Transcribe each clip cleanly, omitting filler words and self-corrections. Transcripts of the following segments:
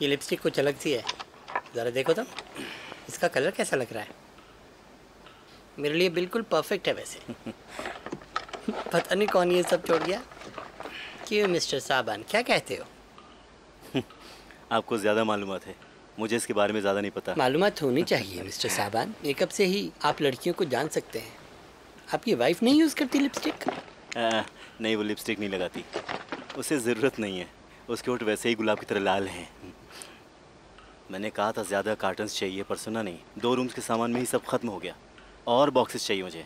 ये लिपस्टिक कुछ अलग सी है, ज़रा देखो तो इसका कलर कैसा लग रहा है। मेरे लिए बिल्कुल परफेक्ट है वैसे। पता नहीं कौन ये सब छोड़ गया। क्यों मिस्टर साबान, क्या कहते हो? आपको ज़्यादा मालूमात है, मुझे इसके बारे में ज़्यादा नहीं पता। मालूमात होनी चाहिए मिस्टर साबान, मेकअप से ही आप लड़कियों को जान सकते हैं। आपकी वाइफ नहीं यूज़ करती लिपस्टिक? नहीं, वो लिपस्टिक नहीं लगाती, उसे ज़रूरत नहीं है। उसके होंठ वैसे ही गुलाब की तरह लाल हैं। मैंने कहा था ज़्यादा कार्टन्स चाहिए, पर सुना नहीं। 2 रूम्स के सामान में ही सब खत्म हो गया। और बॉक्सेस चाहिए मुझे।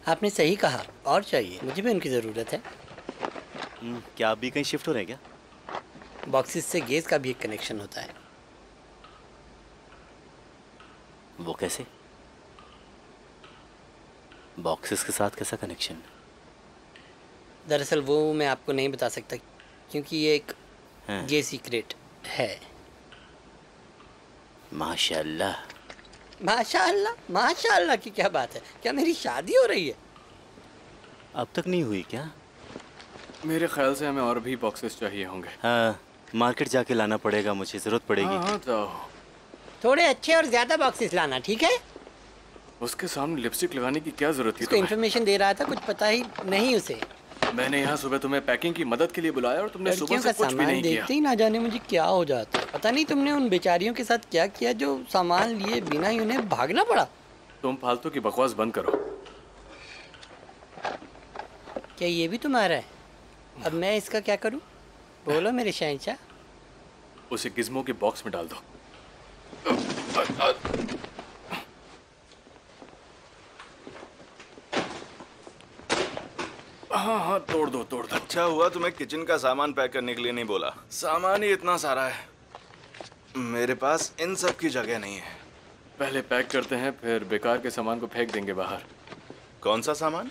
आपने सही कहा, और चाहिए, मुझे भी उनकी ज़रूरत है। क्या आप भी कहीं शिफ्ट हो रहे हैं क्या? बॉक्सेस से गैस का भी एक कनेक्शन होता है। वो कैसे? बॉक्सेस के साथ कैसा कनेक्शन? दरअसल वो मैं आपको नहीं बता सकता, क्योंकि ये एक ये सीक्रेट है। माशाअल्लाह। माशाअल्लाह, माशाअल्लाह की क्या बात है? क्या मेरी शादी हो रही है? अब तक नहीं हुई क्या? मेरे ख्याल से हमें और भी बॉक्सेस चाहिए होंगे। हाँ, मार्केट जाके लाना पड़ेगा, मुझे ज़रूरत पड़ेगी। हाँ, जाओ। थोड़े अच्छे और ज़्यादा बॉक्सेस लाना, ठीक है? उसके सामने लिपस्टिक लगाने की क्या जरूरत थी? उसको इन्फॉर्मेशन दे रहा था, कुछ पता ही नहीं उसे। मैंने यहाँ सुबह तुम्हें पैकिंग की मदद के लिए बुलाया और तुमने सुबह से कुछ भी नहीं किया। देखते ही ना जाने मुझे क्या हो जाता है। पता नहीं तुमने उन बेचारियों के साथ क्या किया जो सामान लिए बिना ही उन्हें भागना पड़ा। तुम फालतू की बकवास बंद करो। क्या ये भी तुम्हारा है? अब मैं इसका क्या करूं? बोलो मेरे शहंशाह। उसे गिज़्मो के बॉक्स में डाल दो। हाँ, तोड़ दो। अच्छा हुआ तुम्हें किचन का सामान पैक करने के लिए नहीं बोला। सामान ही इतना सारा है, मेरे पास इन सब की जगह नहीं है। पहले पैक करते हैं, फिर बेकार के सामान को फेंक देंगे बाहर। कौन सा सामान?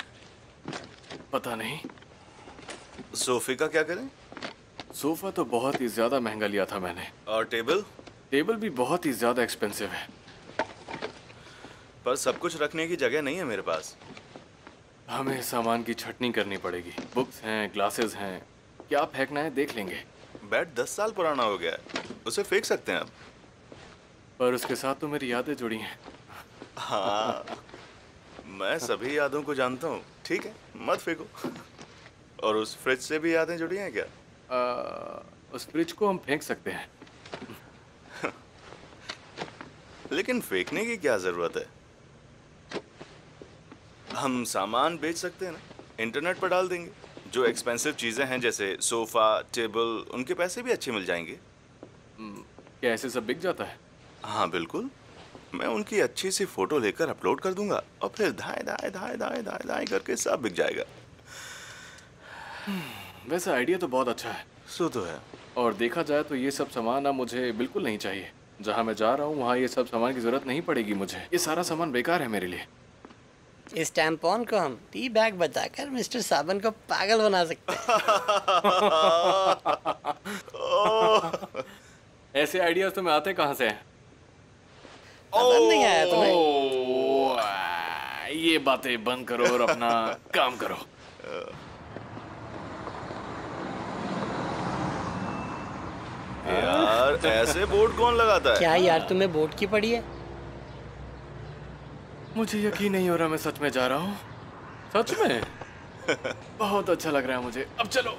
पता नहीं। सोफे का क्या करें? सोफा तो बहुत ही ज्यादा महंगा लिया था मैंने। और टेबल? टेबल भी बहुत ही ज्यादा एक्सपेंसिव है। पर सब कुछ रखने की जगह नहीं है मेरे पास। हमें सामान की छटनी करनी पड़ेगी। बुक्स हैं, ग्लासेस हैं, क्या फेंकना है देख लेंगे। बेड 10 साल पुराना हो गया है, उसे फेंक सकते हैं अब। पर उसके साथ तो मेरी यादें जुड़ी हैं। हाँ, मैं सभी यादों को जानता हूँ, ठीक है, मत फेंको। और उस फ्रिज से भी यादें जुड़ी हैं क्या? उस फ्रिज को हम फेंक सकते हैं। लेकिन फेंकने की क्या जरूरत है? हम सामान बेच सकते हैं ना, इंटरनेट पर डाल देंगे। जो एक्सपेंसिव चीज़ें हैं जैसे सोफ़ा, टेबल, उनके पैसे भी अच्छे मिल जाएंगे। क्या ऐसे सब बिक जाता है? हाँ बिल्कुल, मैं उनकी अच्छी सी फ़ोटो लेकर अपलोड कर दूंगा और फिर धाए धाए धाए धाए धाए धाए करके सब बिक जाएगा। वैसे आइडिया तो बहुत अच्छा है। सो तो है। और देखा जाए तो ये सब सामान अब मुझे बिल्कुल नहीं चाहिए। जहाँ मैं जा रहा हूँ वहाँ ये सब सामान की ज़रूरत नहीं पड़ेगी मुझे। ये सारा सामान बेकार है मेरे लिए। इस टैम्पॉन को हम टी बैग बताकर मिस्टर साबन को पागल बना सकते हैं। ऐसे आइडियाज तुम्हें आते कहाँ से हैं? पसंद नहीं आया तुम्हें? ये बातें बंद करो और अपना काम करो। यार ऐसे बोर्ड कौन लगाता है? क्या यार तुम्हें बोर्ड की पड़ी है? मुझे यकीन नहीं हो रहा मैं सच में जा रहा हूँ। सच में बहुत अच्छा लग रहा है मुझे। अब चलो।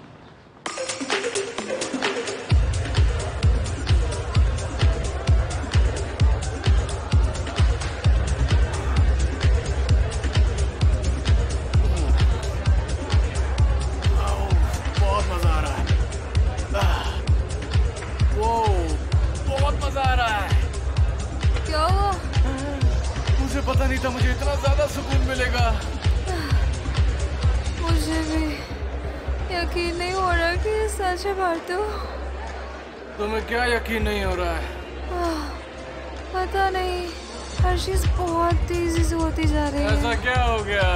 बहुत मजा आ रहा है। बहुत मजा आ रहा है। क्या हुआ? मुझे पता नहीं था मुझे इतना ज्यादा सुकून मिलेगा। मुझे भी यकीन नहीं हो रहा कि ये सच है बार्टो। तुम्हें क्या यकीन नहीं हो रहा है? पता नहीं, हर चीज बहुत तेजी से होती जा रही है। ऐसा क्या हो गया?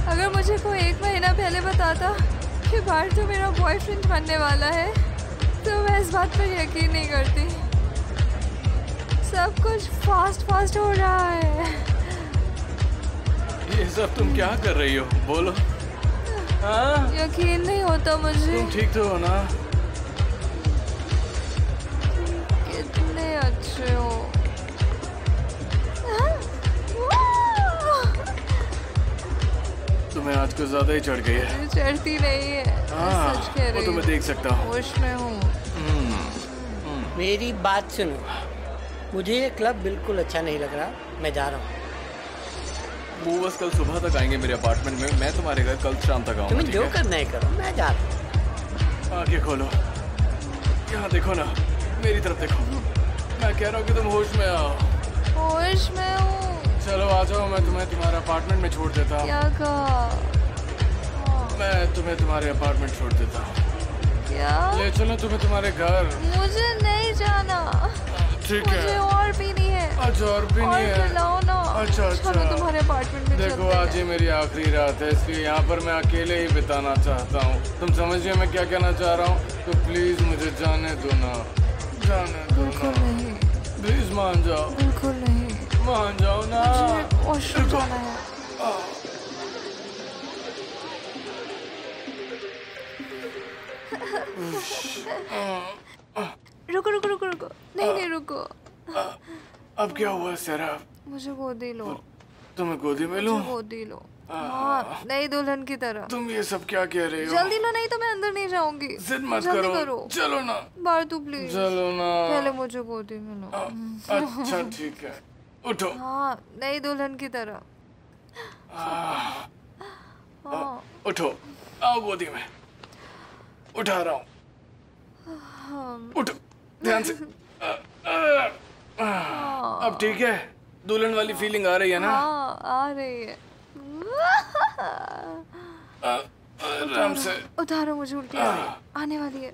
अगर मुझे कोई 1 महीना पहले बताता कि बार्टो मेरा बॉयफ्रेंड बनने वाला है तो मैं इस बात पर यकीन नहीं करती। सब कुछ फास्ट हो रहा है। ये सब तुम क्या कर रही हो? बोलो। हाँ? यकीन नहीं होता मुझे। तुम ठीक तो हो ना? कितने अच्छे हो। तुम्हें आज कुछ ज्यादा ही चढ़ गई है। मुझे चढ़ती नहीं है, मैं सच कह वो रही तो मैं हूँ। देख सकता हूँ। होश में हूँ। मेरी बात सुनो, मुझे ये क्लब बिल्कुल अच्छा नहीं लग रहा, मैं जा रहा हूँ। वो बस कल सुबह तक आएंगे मेरे अपार्टमेंट में, मैं तुम्हारे घर कल शाम तक आऊंगा। तुम्हें जो करना है करो, मैं जा रहा हूँ। आंखें खोलो, यहाँ देखो ना, मेरी तरफ देखो। मैं कह रहा हूँ कि तुम होश में आओ। होश में हूँ। चलो आ जाओ, मैं तुम्हें तुम्हारे अपार्टमेंट में छोड़ देता हूँ। क्या कहा? मैं तुम्हें तुम्हारे अपार्टमेंट छोड़ देता हूँ। क्या? ले चलो तुम्हें तुम्हारे घर। मुझे नहीं जाना। ठीक मुझे है। और भी नहीं है। अच्छा और भी नहीं है? खिलाओ ना। अच्छा चलो तुम्हारे अपार्टमेंट में देखो चलते आज हैं। ये मेरी आखिरी रात है, इसलिए यहाँ पर मैं अकेले ही बिताना चाहता हूँ। तुम समझिए मैं क्या कहना चाह रहा हूँ? तो प्लीज मुझे जाने दो ना, जाने दो बिल्कुल ना, नहीं, प्लीज मान जाओ, बिल्कुल नहीं। मान जाओ ना। मुझे वॉशरूम जाना है। रुको रुको रुको रुको, नहीं नहीं रुको। अब क्या हुआ सैराब? मुझे गोदी लो। तुम्हें गोदी में लूं? मुझे गोदी लो। हाँ, नई दुल्हन की तरह। तुम ये सब क्या कह रही हो? जल्दी लो, नहीं तो मैं अंदर नहीं जाऊंगी। जिद मत जल्दी करो। चलो ना। बारतू प्लीज। चलो ना। पहले मुझे गोदी में लो। अच्छा ठीक है, उठो। हाँ, नई दुल्हन की तरह। हाँ। उठो, आओ गोदी में, उठा रहा हूँ। उठो ध्यान से। अब ठीक है? दुल्हन वाली फीलिंग आ रही है ना? हाँ, आ रही है। आराम से, उतारो, मुझे उल्टी आ रही है। आने वाली है।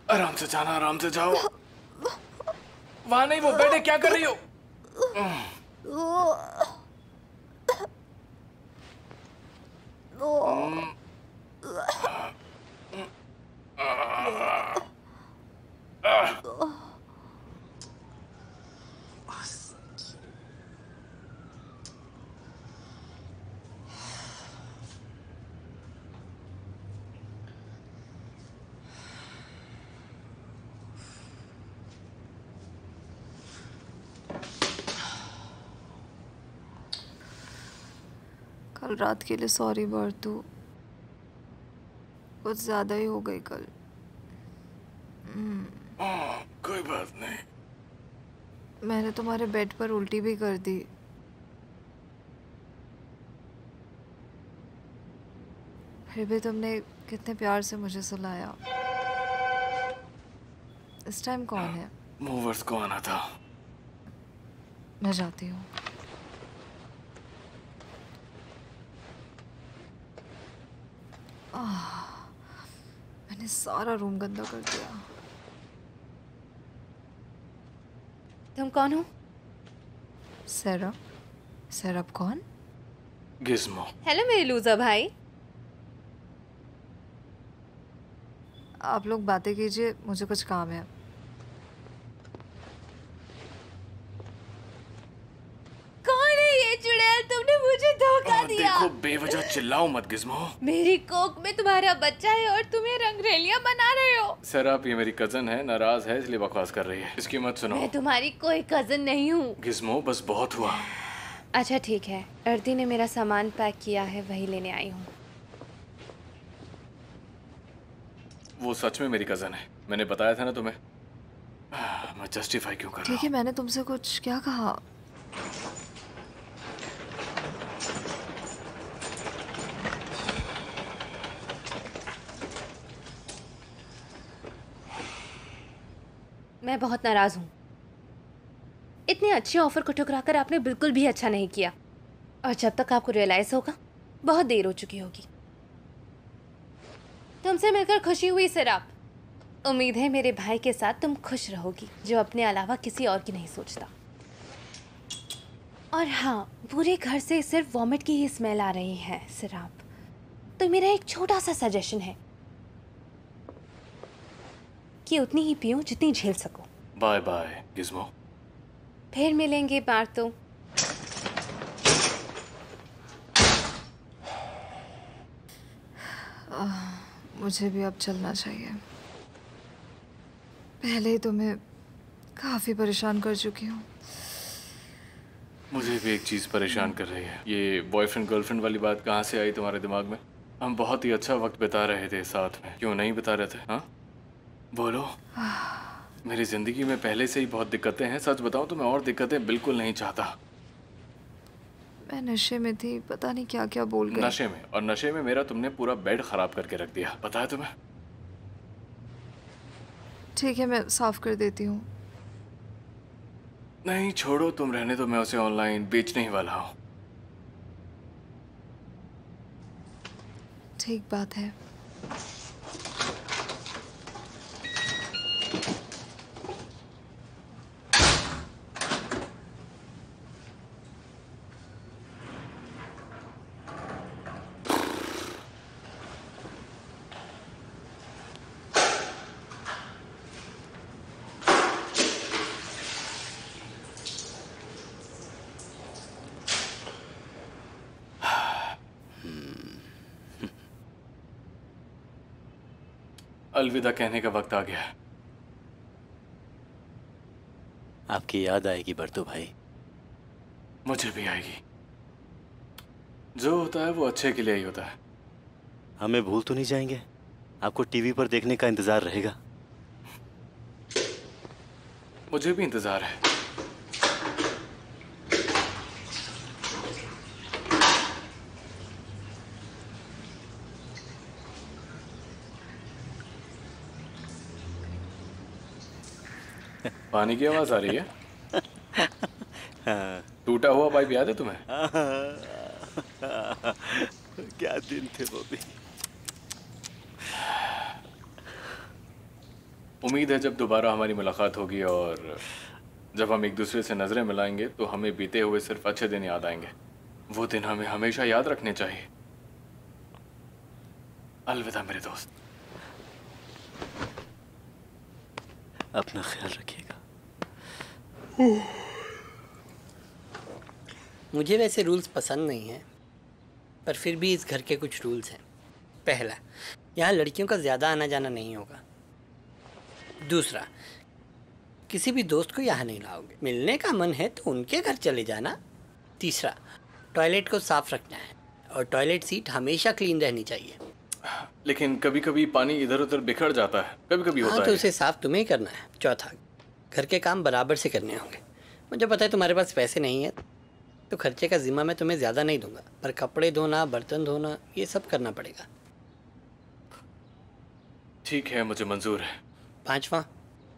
आराम से जाना, आराम से जाओ। वहां नहीं, वो बैठे, क्या कर रही हो? कल रात के लिए सॉरी बर्तू, कुछ ज्यादा ही हो गई कल। कोई बात नहीं। मैंने तुम्हारे बेड पर उल्टी भी कर दी। फिर भी तुमने कितने प्यार से मुझे सुलाया। इस टाइम कौन है? मूवर्स को आना था। मैं जाती हूँ। मैंने सारा रूम गंदा कर दिया। तुम कौन हो? सैरब। सैरब कौन? गिज़्मो। हेलो मेरे लूजर भाई। आप लोग बातें कीजिए, मुझे कुछ काम है। कौन है ये चुड़ैल? तुमने मुझे धोखा दिया। देखो बेवजह चिल्लाओ मत गिज़्मो। मेरी कोक में तुम्हारा बच्चा है और तुम्हें रंगरेलियां बना रहे हो। सर आप, ये मेरी कजन है, नाराज है इसलिए बकवास कर रही है, इसकी मत सुनो। मैं तुम्हारी कोई कजन नहीं हूँ। गिज़्मो बस बहुत हुआ। अच्छा ठीक है, अर्दी ने मेरा सामान पैक किया है, वही लेने आई हूँ। वो सच में मेरी कजन है, मैंने बताया था ना तुम्हें। मैं जस्टिफाई क्यों कर रहा ठीक है, मैंने तुमसे कुछ क्या कहा? मैं बहुत नाराज हूँ। इतने अच्छे ऑफर को ठुकराकर आपने बिल्कुल भी अच्छा नहीं किया, और जब तक आपको रियलाइज होगा बहुत देर हो चुकी होगी। तुमसे मिलकर खुशी हुई सिराप। उम्मीद है मेरे भाई के साथ तुम खुश रहोगी, जो अपने अलावा किसी और की नहीं सोचता। और हाँ, पूरे घर से सिर्फ वॉमिट की ही स्मेल आ रही है सिराप। तो मेरा एक छोटा सा सजेशन है कि उतनी ही पीऊं जितनी झेल सको। Bye bye Gizmo. फिर मिलेंगे बार तो। मुझे भी अब चलना चाहिए। पहले ही तो मैं काफ़ी परेशान कर चुकी हूँ। मुझे भी एक चीज़ परेशान कर रही है। ये बॉयफ्रेंड गर्लफ्रेंड वाली बात कहाँ से आई तुम्हारे दिमाग में? हम बहुत ही अच्छा वक्त बिता रहे थे साथ में, क्यों नहीं बिता रहे थे? हाँ बोलो। मेरी ज़िंदगी में पहले से ही बहुत दिक्कतें हैं। सच बताऊं तो मैं और दिक्कतें बिल्कुल नहीं चाहता। मैं नशे में थी, पता नहीं क्या क्या बोल गई। नशे में? और नशे में मेरा तुमने पूरा बेड खराब करके रख दिया, पता है तुम्हें? ठीक है, मैं साफ कर देती हूँ। नहीं छोड़ो, तुम रहने दो, मैं उसे ऑनलाइन बेचने ही वाला हूँ। ठीक बात है। अलविदा कहने का वक्त आ गया है। आपकी याद आएगी बर्तू भाई। मुझे भी आएगी। जो होता है वो अच्छे के लिए ही होता है। हमें भूल तो नहीं जाएंगे? आपको टीवी पर देखने का इंतजार रहेगा। मुझे भी इंतजार है। पानी की आवाज आ रही है। टूटा हुआ पाइप याद है तुम्हें? क्या दिन थे वो भी। उम्मीद है जब दोबारा हमारी मुलाकात होगी और जब हम एक दूसरे से नजरें मिलाएंगे तो हमें बीते हुए सिर्फ अच्छे दिन याद आएंगे। वो दिन हमें हमेशा याद रखने चाहिए। अलविदा मेरे दोस्त। अपना ख्याल रखिएगा। मुझे वैसे रूल्स पसंद नहीं हैं, पर फिर भी इस घर के कुछ रूल्स हैं। पहला, यहाँ लड़कियों का ज़्यादा आना जाना नहीं होगा। दूसरा, किसी भी दोस्त को यहाँ नहीं लाओगे। मिलने का मन है तो उनके घर चले जाना। तीसरा, टॉयलेट को साफ रखना है और टॉयलेट सीट हमेशा क्लीन रहनी चाहिए। लेकिन कभी कभी पानी इधर उधर बिखर जाता है, कभी कभी होता हाँ, तो है। उसे साफ तुम्हें ही करना है। चौथा, घर के काम बराबर से करने होंगे। मुझे पता है तुम्हारे पास पैसे नहीं है तो खर्चे का जिम्मा मैं तुम्हें ज़्यादा नहीं दूंगा, पर कपड़े धोना, बर्तन धोना, ये सब करना पड़ेगा। ठीक है, मुझे मंजूर है। पांचवा,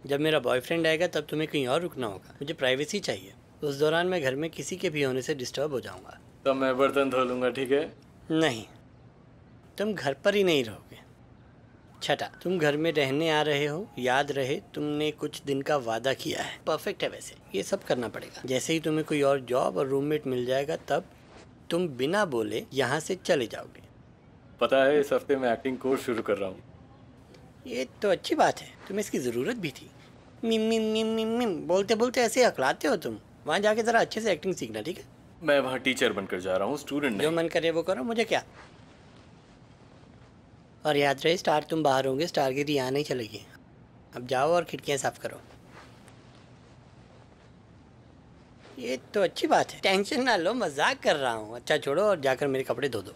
जब मेरा बॉयफ्रेंड आएगा तब तुम्हें कहीं और रुकना होगा। मुझे प्राइवेसी चाहिए। उस दौरान मैं घर में किसी के भी होने से डिस्टर्ब हो जाऊंगा। तब मैं बर्तन धो लूंगा, ठीक है? नहीं, तुम घर पर ही नहीं रहोगे। छठा, तुम घर में रहने आ रहे हो, याद रहे तुमने कुछ दिन का वादा किया है। परफेक्ट है वैसे, ये सब करना पड़ेगा। जैसे ही तुम्हें कोई और जॉब और रूममेट मिल जाएगा तब तुम बिना बोले यहाँ से चले जाओगे। पता है इस हफ्ते मैं एक्टिंग कोर्स शुरू कर रहा हूँ। ये तो अच्छी बात है, तुम्हें इसकी ज़रूरत भी थी। Meme meme meme meme meme बोलते बोलते ऐसे अकलाते हो तुम। वहाँ जाके ज़रा अच्छे से एक्टिंग सीखना, ठीक है? मैं वहाँ टीचर बनकर जा रहा हूँ, स्टूडेंट जो नहीं। मन करे वो करो, मुझे क्या। और याद रहे, स्टार तुम बाहर होंगे, स्टारगिरी यहाँ नहीं चलेगी। अब जाओ और खिड़कियाँ साफ करो। ये तो अच्छी बात है, टेंशन ना लो, मजाक कर रहा हूँ। अच्छा छोड़ो और जाकर मेरे कपड़े धो दो।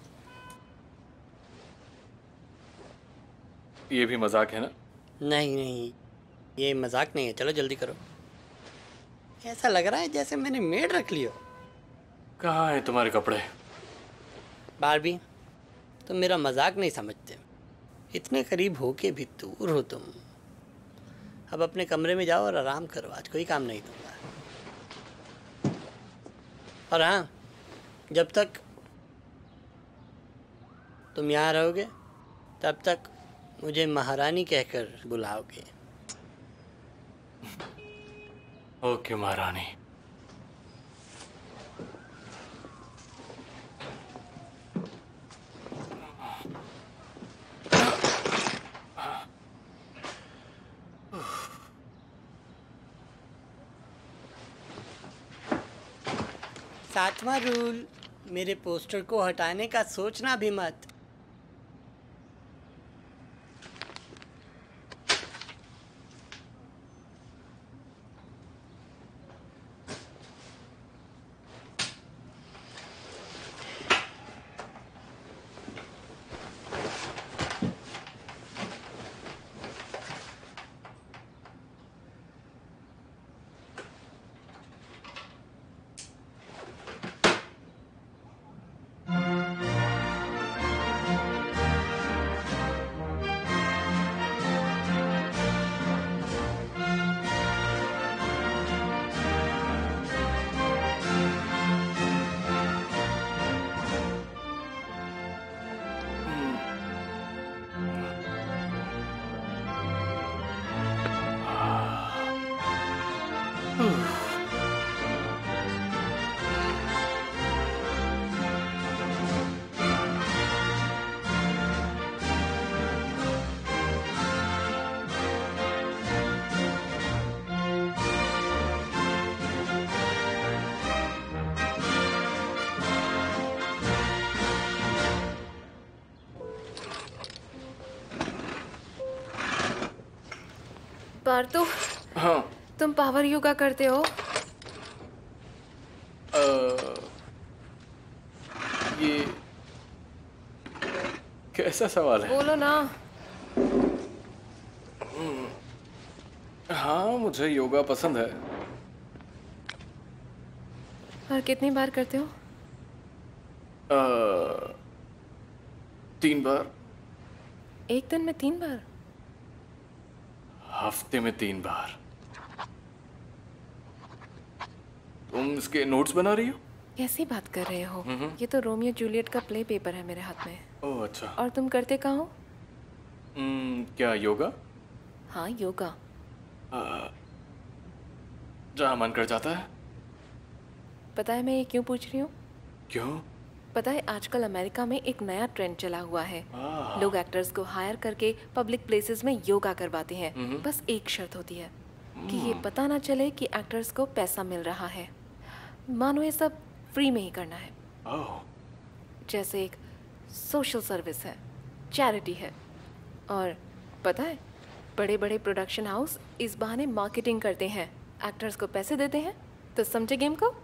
ये भी मजाक है ना? नहीं नहीं, ये मजाक नहीं है। चलो जल्दी करो। ऐसा लग रहा है जैसे मैंने मेड रख ली हो। कहाँ है तुम्हारे कपड़े? बारबी, तुम मेरा मजाक नहीं समझते। इतने करीब हो के भी दूर हो तुम। अब अपने कमरे में जाओ और आराम करो, आज कोई काम नहीं दूंगा। और हाँ, जब तक तुम यहाँ रहोगे तब तक मुझे महारानी कहकर बुलाओगे। ओके महारानी। सातवां रूल, मेरे पोस्टर को हटाने का सोचना भी मत। पार्थो, हाँ। तुम पावर योगा करते हो? ये कैसा सवाल है? बोलो ना। हाँ, मुझे योगा पसंद है। और कितनी बार करते हो? 3 बार। एक दिन में 3 बार? हफ्ते में 3 बार। तुम इसके नोट्स बना रही हो? कैसी बात कर रहे हो? ये तो रोमियो जूलियट का प्ले पेपर है मेरे हाथ में। ओह अच्छा। और तुम करते कहाँ हो? क्या योगा? हाँ, योगा। जहाँ मन कर जाता है। पता है मैं ये क्यों पूछ रही हूँ? क्यों? पता है आजकल अमेरिका में एक नया ट्रेंड चला हुआ है। लोग एक्टर्स को हायर करके पब्लिक प्लेसेस में योगा करवाते हैं। बस एक शर्त होती है कि ये पता ना चले कि एक्टर्स को पैसा मिल रहा है। मानो ये सब फ्री में ही करना है। ओह। जैसे एक सोशल सर्विस है, चैरिटी है। और पता है बड़े बड़े प्रोडक्शन हाउस इस बहाने मार्केटिंग करते हैं, एक्टर्स को पैसे देते हैं। तो समझे गेम को?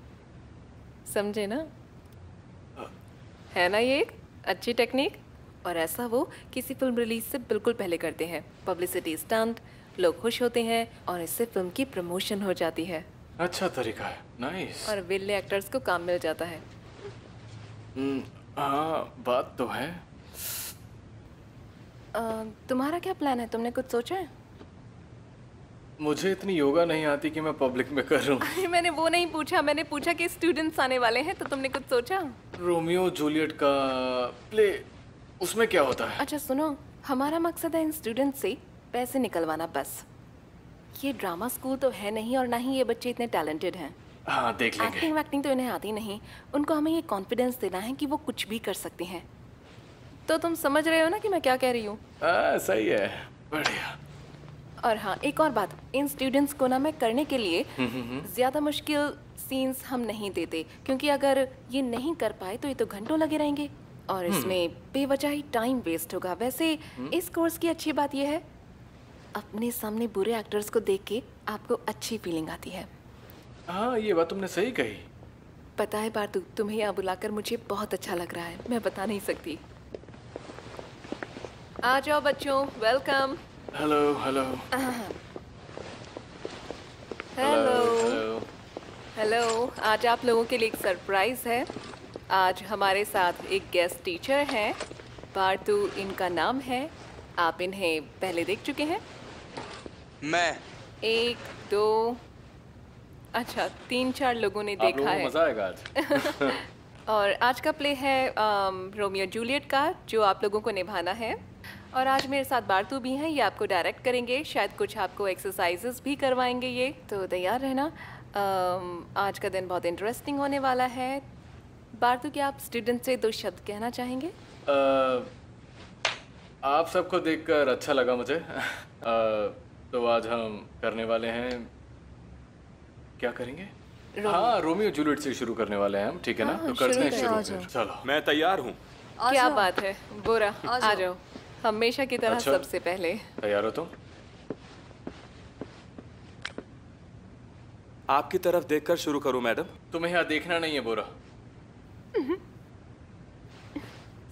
समझे ना? है ना ये एक अच्छी टेक्निक? और ऐसा वो किसी फिल्म रिलीज से बिल्कुल पहले करते हैं। पब्लिसिटी स्टंट, लोग खुश होते हैं और इससे फिल्म की प्रमोशन हो जाती है। अच्छा तरीका है। नाइस। और विले एक्टर्स को काम मिल जाता है। हाँ, बात तो है। तुम्हारा क्या प्लान है? तुमने कुछ सोचा है? मुझे इतनी योगा नहीं आती कि मैं पब्लिक में करूं। अरे मैंने वो नहीं पूछा, मैंने पूछा कि स्टूडेंट्स आने वाले हैं, तो तुमने कुछ सोचा? रोमियो जूलियट का प्ले, उसमें क्या होता है? अच्छा सुनो, हमारा मकसद है इन स्टूडेंट्स से पैसे निकलवाना बस। ये ड्रामा स्कूल तो है नहीं और ना ही ये बच्चे इतने टैलेंटेड हैं। हाँ, देख लेंगे। एक्टिंग वैक्टिंग तो इन्हें आती नहीं। उनको हमें ये कॉन्फिडेंस देना है कि वो कुछ भी कर सकते हैं। तो तुम समझ रहे हो ना कि मैं क्या कह रही हूँ? सही है, बढ़िया। और हाँ, एक और बात, इन स्टूडेंट्स को ना मैं करने के लिए ज़्यादा मुश्किल सीन्स हम नहीं देते, क्योंकि अगर ये नहीं कर पाए तो ये तो घंटों लगे रहेंगे और इसमें बेवजह ही टाइम वेस्ट होगा। वैसे इस कोर्स की अच्छी बात यह है, अपने सामने बुरे एक्टर्स को देख के आपको अच्छी फीलिंग आती है। हाँ, ये बात तुमने सही कही। पता है पार्थू, तुम्हें यहाँ बुलाकर मुझे बहुत अच्छा लग रहा है, मैं बता नहीं सकती। आ जाओ बच्चों, welcome. Hello hello hello hello. आज आप लोगों के लिए एक सरप्राइज है। आज हमारे साथ एक गेस्ट टीचर हैं, पार्थू इनका नाम है। आप इन्हें पहले देख चुके हैं? मैं 1 2 अच्छा 3-4 लोगों ने आप लोगों देखा को है। मजा आएगा आज। और आज का प्ले है रोमियो जूलियट का, जो आप लोगों को निभाना है। और आज मेरे साथ बार्थू भी हैं, ये आपको डायरेक्ट करेंगे, शायद कुछ आपको एक्सरसाइजेस भी करवाएंगे। ये तो तैयार रहना। आज का दिन बहुत इंटरेस्टिंग होने वाला है। बार्थू, क्या आप स्टूडेंट से 2 शब्द कहना चाहेंगे? आप सबको देखकर अच्छा लगा मुझे। तो आज हम करने वाले हैं, क्या करेंगे? हाँ, रोमियो जूलियट से शुरू करने वाले हैं हम, ठीक है ना? तो करते हैं शुरू फिर। चलो। मैं तैयार हूँ। क्या बात है, बोरा आ जाओ। हमेशा की तरह अच्छा। सबसे पहले तैयार हो तुम? आपकी तरफ देखकर शुरू करूँ मैडम? तुम्हें यहाँ देखना नहीं है बोरा,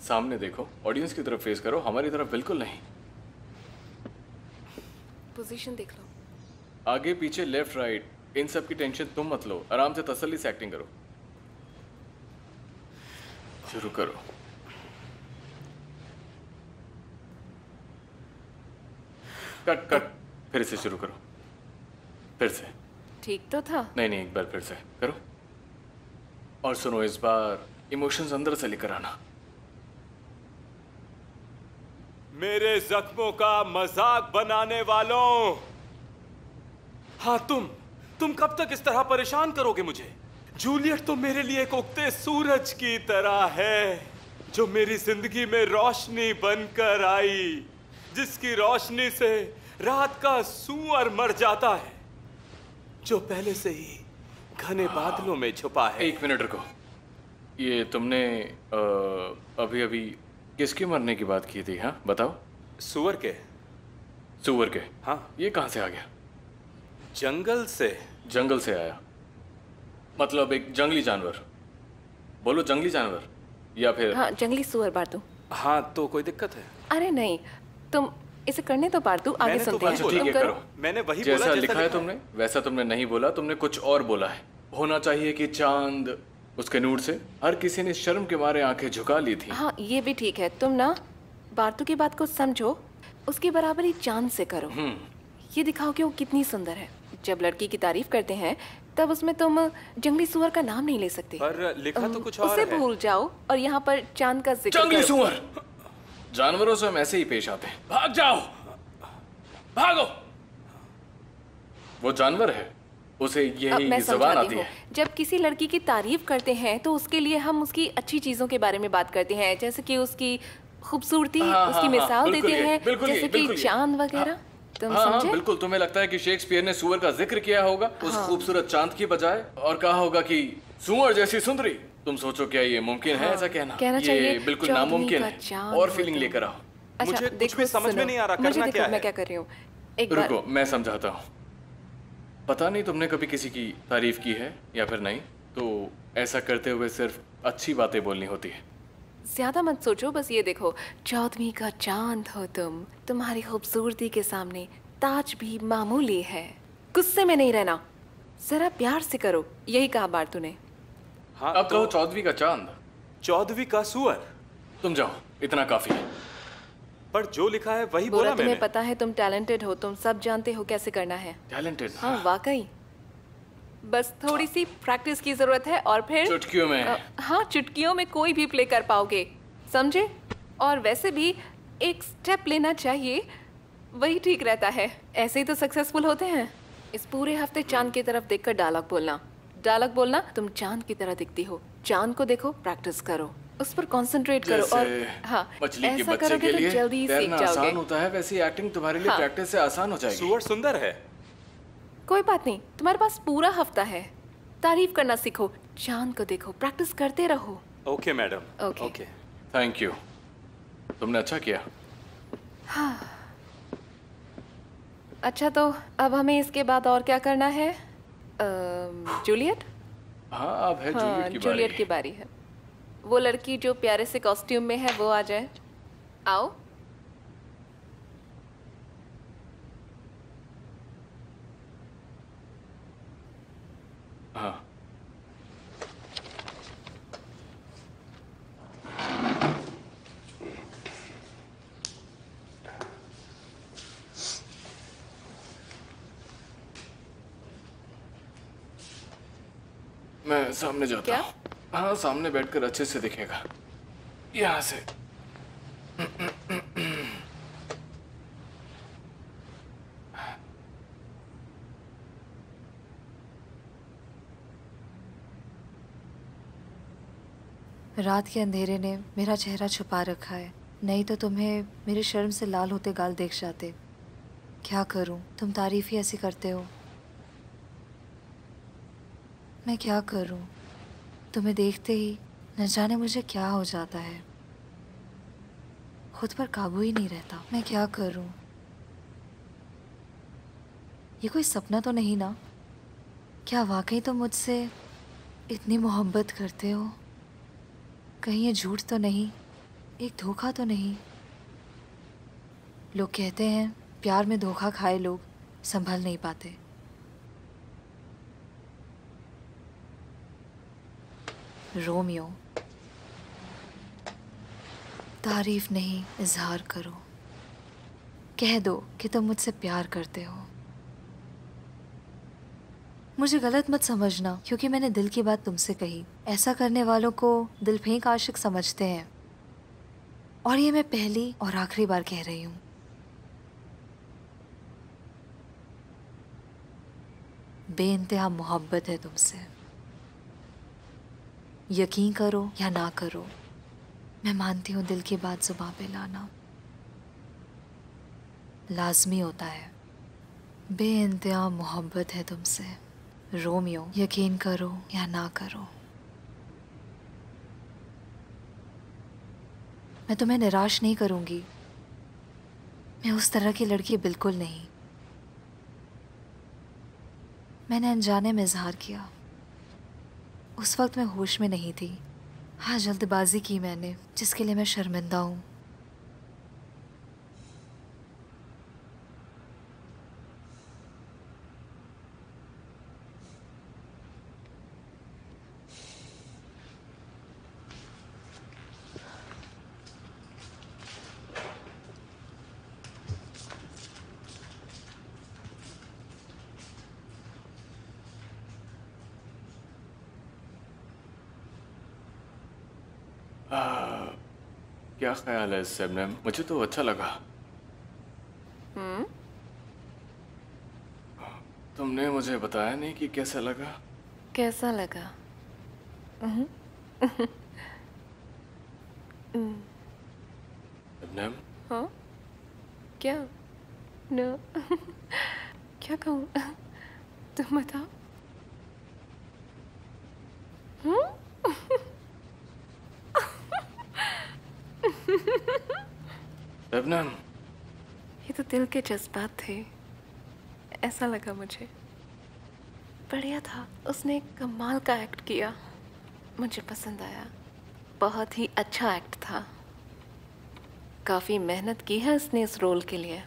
सामने देखो, ऑडियंस की तरफ फेस करो, हमारी तरफ बिल्कुल नहीं। पोजीशन देख लो। आगे पीछे लेफ्ट राइट, इन सब की टेंशन तुम मत लो, आराम से तसल्ली से एक्टिंग करो। शुरू करो। कट कट, फिर से शुरू करो, फिर से। ठीक तो था? नहीं नहीं, एक बार फिर से करो। और सुनो, इस बार इमोशंस अंदर से लेकर आना। मेरे जख्मों का मजाक बनाने वालों, हाँ तुम कब तक इस तरह परेशान करोगे मुझे? जूलियट तो मेरे लिए एक उगते सूरज की तरह है, जो मेरी जिंदगी में रोशनी बनकर आई, जिसकी रोशनी से रात का सूअर मर जाता है, जो पहले से ही घने बादलों में छुपा है। 1 मिनट रुको, ये तुमने अभी अभी किसके मरने की बात की थी? हाँ बताओ। सूअर के। सुअर के? हाँ। ये कहाँ से आ गया? जंगल से? जंगल से आया मतलब एक जंगली जानवर। बोलो जंगली जानवर या फिर हाँ, जंगली सुअर पार्टू। हाँ, तो कोई दिक्कत है? अरे नहीं, तुम इसे करने तो पार्टू, आगे मैंने तो सुनते हैं। अच्छा ठीक तुम है करो। करो। मैंने वही बोला जैसा जैसा लिखा है तुमने वैसा तुमने नहीं बोला, तुमने कुछ और बोला है। होना चाहिए कि चांद उसके नूर से हर किसी ने शर्म के मारे आंखें झुका ली थी। हाँ, ये भी ठीक है। तुम ना पार्टू की बात को समझो, उसकी बराबरी चांद से करो। ये दिखाओ कि वो कितनी सुंदर है। जब लड़की की तारीफ करते हैं तब उसमें तुम जंगली सुअर का नाम नहीं ले सकते। पर लिखा तो कुछ और उसे है। भूल जाओ और यहाँ पर चांद का जिक्र जंगली करो। सुअर! जानवरों से हम ऐसे ही पेश आते हैं। भाग जाओ, भागो। वो जानवर है, उसे अब यही मैं जबान समझाती आती हूँ। है। जब किसी लड़की की तारीफ करते हैं तो उसके लिए हम उसकी अच्छी चीजों के बारे में बात करते हैं, जैसे कि उसकी खूबसूरती, हाँ, उसकी हाँ, मिसाल बिल्कुल देते ये, हैं, बिल्कुल ये, जैसे कि बिल्कुल ये। चांद वगैरह। तुम हाँ हाँ समझे? बिल्कुल। तुम्हें लगता है कि शेक्सपियर ने सुअर का जिक्र किया होगा उस खूबसूरत चांद की बजाय और कहा होगा कि सुअर जैसी सुंदरी? तुम सोचो क्या ये मुमकिन है ऐसा कहना? कहना ये चाहिए बिल्कुल चौदहवीं नामुमकिन का है। चांद और हो फीलिंग तुम। लेकर आओ। अच्छा, मुझे कुछ देखो, भी समझ में सुनो। नहीं आ रहा, मुझे करना देखो, क्या मैं है? क्या कर रही हूँ। एक बार रुको मैं समझाता हूँ। पता नहीं तुमने कभी किसी की तारीफ की है या फिर नहीं, तो ऐसा करते हुए सिर्फ अच्छी बातें बोलनी होती है। ज्यादा मत सोचो, बस ये देखो, 14वीं का चांद हो तुम, तुम्हारी खूबसूरती के सामने ताज भी मामूली है। गुस्से में नहीं रहना, जरा प्यार से करो। यही कहा बार्तू ने। हाँ, अब तो कहो 14वीं का चांद। 14वीं का सुअर। तुम जाओ, इतना काफी है। पर जो लिखा है वही बोला बोला तुम्हें मैंने। पता है, तुम टैलेंटेड हो, तुम सब जानते हो कैसे करना है। टैलेंटेड? हाँ वाकई, बस थोड़ी सी प्रैक्टिस की जरूरत है और फिर चुटकियों में। हाँ, चुटकियों में कोई भी प्ले कर पाओगे, समझे? और वैसे भी एक स्टेप लेना चाहिए, वही ठीक रहता है। ऐसे ही तो सक्सेसफुल होते हैं। इस पूरे हफ्ते चांद की तरफ देखकर डायलॉग बोलना। डायलॉग बोलना, तुम चांद की तरह दिखती हो, चांद को देखो, प्रैक्टिस करो, उस पर कंसंट्रेट करो। और हाँ, मछली के ऐसा बच्चे करोगे के तो लिए जल्दी ही सीख तैरना जाओगे। आसान होता है, वैसे एक्टिंग तुम्हारे लिए हाँ। प्रैक्टिस से आसान हो जाएगी। सुअर सुंदर है। कोई बात नहीं, तुम्हारे पास पूरा हफ्ता है। तारीफ करना सीखो, चांद को देखो, प्रैक्टिस करते रहो। Okay madam. Okay. Okay. Thank you, तुमने अच्छा किया। अच्छा, तो अब हमें इसके बाद और क्या करना है? जूलियट? हाँ अब है हाँ, जूलियट की जूलियट की बारी। बारी है। वो लड़की जो प्यारे से कॉस्ट्यूम में है वो आ जाए। आओ। हाँ मैं सामने जाता क्या? हूँ। हाँ सामने बैठकर अच्छे से दिखेगा यहाँ से। रात के अंधेरे ने मेरा चेहरा छुपा रखा है, नहीं तो तुम्हें मेरी शर्म से लाल होते गाल देख जाते। क्या करूं, तुम तारीफ ही ऐसी करते हो। मैं क्या करूं, तुम्हें देखते ही न जाने मुझे क्या हो जाता है, खुद पर काबू ही नहीं रहता। मैं क्या करूं, ये कोई सपना तो नहीं ना? क्या वाकई तुम मुझसे इतनी मोहब्बत करते हो? कहीं ये झूठ तो नहीं, एक धोखा तो नहीं? लोग कहते हैं प्यार में धोखा खाए लोग संभल नहीं पाते। रोमियो, तारीफ नहीं इजहार करो, कह दो कि तुम मुझसे प्यार करते हो। मुझे गलत मत समझना, क्योंकि मैंने दिल की बात तुमसे कही। ऐसा करने वालों को दिल फेंक आशिक समझते हैं, और ये मैं पहली और आखिरी बार कह रही हूँ। बेइंतहा मोहब्बत है तुमसे। यकीन करो या ना करो, मैं मानती हूँ दिल की बात जुबां पे लाना लाजमी होता है। बेइंतहा मोहब्बत है तुमसे रोमियो, यकीन करो या ना करो। मैं तुम्हें निराश नहीं करूंगी, मैं उस तरह की लड़की बिल्कुल नहीं। मैंने अनजाने में इजहार किया। उस वक्त मैं होश में नहीं थी। हाँ, जल्दबाजी की मैंने, जिसके लिए मैं शर्मिंदा हूँ। क्या ख्याल है शबनम? मुझे तो अच्छा लगा। तुमने मुझे बताया नहीं कि कैसा लगा। कैसा लगा? शबनम, हाँ, क्या? न क्या कहूँ? तुम बताओ। शबनम, ये तो दिल के जज्बात थे। ऐसा लगा मुझे। बढ़िया था। उसने एक कमाल का एक्ट किया, मुझे पसंद आया। बहुत ही अच्छा एक्ट था। काफ़ी मेहनत की है उसने इस रोल के लिए।